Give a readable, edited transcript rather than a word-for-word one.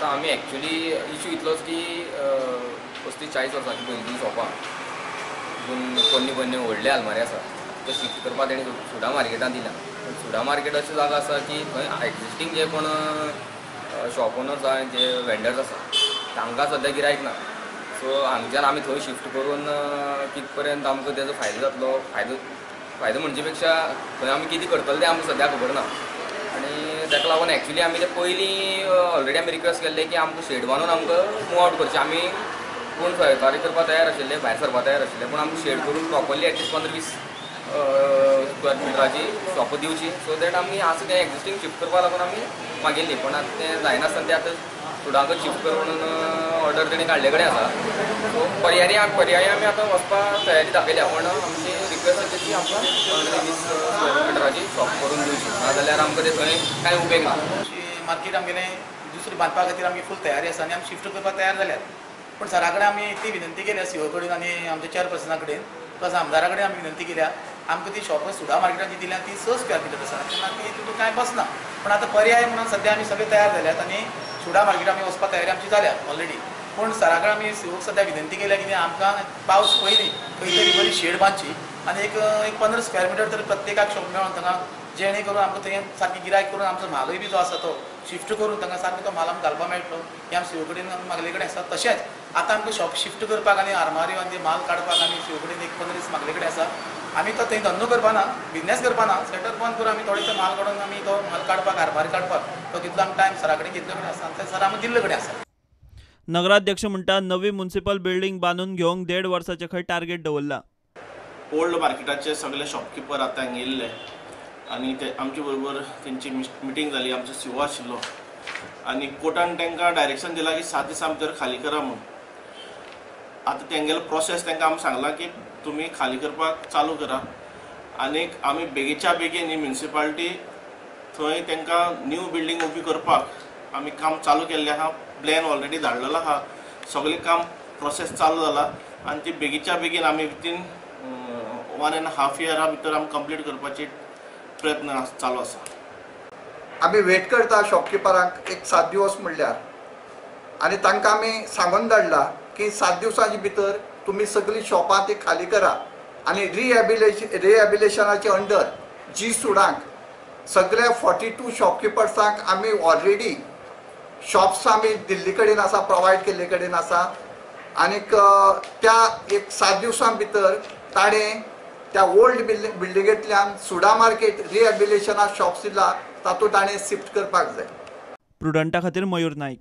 आतां आमी actually issue इतलोच की 35-40 वर्सांची पयलींची शॉपां पूण पोन्नी पोन्नी व्हडले आलमारी आसा त्यो शिफ्ट करपाक तेणी सुडा मार्केटान दिला. सुडा मार्केट अशें जागो आसा की थंय एक्जिस्टींग जे कोण शॉप ओनर्स आहा जे वेंडर्स आसा तांकां सद्या गिरायक ना. सो हांगच्यान आमी थंय शिफ्ट करून कित पर्यंत आमकां तेजो फायदो जातलो फायदो म्हणजे पेक्षा थंय आमी कितें करतले तें आमकां सद्या खबर ना. आनी ताका लागून एक्चुली आमी ते पयलीं ऑलरेडी आमी रिक्वेस्ट केल्ले की आमकां शेड बांदून आमकां मूव आवट करचें. आमी कोण सहकार्य करपाक तयार आशिल्ले, भायर सरपाक तयार आशिल्ले, पूण आमकां शेड करून प्रॉपरली एटलीस्ट 15-20 स्क्वेअर मिटराची शॉप दिवची. सो दॅट आमी आसा तें एक्जिस्टींग शिफ्ट करपा लागून आमी मागिल्ली. पूण आतां तें जायनासतना तें आतां सुडांक शिफ्ट करून ऑर्डर तेणी काडले कडेन आसा. सो पर्यायी आमी आतां वचपाक तयारी दाखयल्या. पूण आमची रिक्वेस्ट आसा की आमकां 15-20 स्क्वेअर मिटराची शॉप करून दिवची, नाजाल्यार आमकां ते थंय कांय उपेग ना. मार्केट आमगेलें दुसरी बांदपा खातीर आमची फूल तयारी आसा आनी आमी शिफ्ट करपाक तयार जाल्यात. पूण सरा कडेन आमी ती विनंती केल्या सीओ कडेन आनी आमच्या चेअरपर्सना कडेन प्लस आमदारा कडेन आमी विनंती केल्या आमकां ती शॉप सुडा मार्केटान जी दिल्या ती 6 स्क्वेअर मिटर आसा तेन्ना ती तितून कांय बसना. पूण आतां पर्याय म्हणून सद्या आमी सगळे तयार जाल्यात आनी सुडा मार्केट आमी वचपाक तयारी आमची जाल्या ऑलरेडी. पूण सरा कडेन आमी सीओक सद्या विनंती केल्या की आमकां पावस पयलीं खंय तरी बरी शेड बांदची आनी एक 15 स्क्वेअर मिटर तरी प्रत्येकाक शॉप मेळोन थंगा जेणे करून आमकां थंय सारकी गिरायक करून आमचो म्हालूय बी जो आसा तो शिफ्ट करून थंगा सारको तो म्हाल आमकां घालपाक मेळटलो हे आमी सीओ कडेन मागले कडेन आसा. तशेंच आतां आमकां शॉप शिफ्ट करपाक आनी आरमारी आनी माल काडपाक आमी सीओ कडेन एक 15 मागले कडेन आसा. आमी तो थंय धंदो करपा ना, बिजनेस करपा ना, सेटअप बंद करून आमी थोडे माल काडून आमी तो माल काडपाक आरमारी काडपाक तो तितलो आमकां टायम सरा कडेन घेतले कडेन आसा आनी ते सर आमी दिल्ले कडेन आसा. नगराध्यक्ष म्हणटा नवी म्युनिसिपल बिल्डींग बांदून घेवंक 1.5 वर्साचे खंय टार्गेट दवरला. ओल्ड मार्केटाचे सगळे शॉपकीपर आतां हांगा येयल्ले आनी ते आमचे बरोबर तेंची मिटींग जाली. आमचो सीओ आशिल्लो आनी कोर्टान तांकां डायरेक्शन दिलां की 7 दिसां भितर खाली करा म्हणून. आतां तेंगेलो प्रोसेस तांकां आमी सांगलां की तुमी खाली करपाक चालू करा आनीक आमी बेगीच्या बेगीन ही म्युनिसिपालिटी थंय तांकां न्यू बिल्डींग उबी करपाक आमी काम चालू केल्लें आहा. प्लॅन ऑलरेडी धाडलेलो आहा, सगळें काम प्रोसेस चालू जाला आनी ती बेगीच्या बेगीन आमी विथीन 1.5 इयरा भितर आमी कंप्लीट करपाचे प्रयत्न चालू आसा. आमी वेट करता शॉपकिपरांक एक 7 दिवस म्हणल्यार आनी तांकां आमी सांगून धाडला की 7 दिवसांचे भितर तुमी सगळीं शॉपां ती खाली करा आनी रिहॅबिलिटेशनाचे अंडर जी सुडांक सगळ्या 42 शॉपकिपर्सांक आमी ऑलरेडी शॉप्स आमी दिल्ली कडेन आसा, प्रोवायड केल्ले कडेन आसा आनीक त्या एक 7 दिवसां भितर ताणें त्या ओल्ड बिल्डिंगेंतल्यान सुडा मार्केट रिहॅबिलिटेशना शॉप्स दिला तातूंत ताणें शिफ्ट करपाक जाय. प्रुडंटा खातीर मयूर नाईक.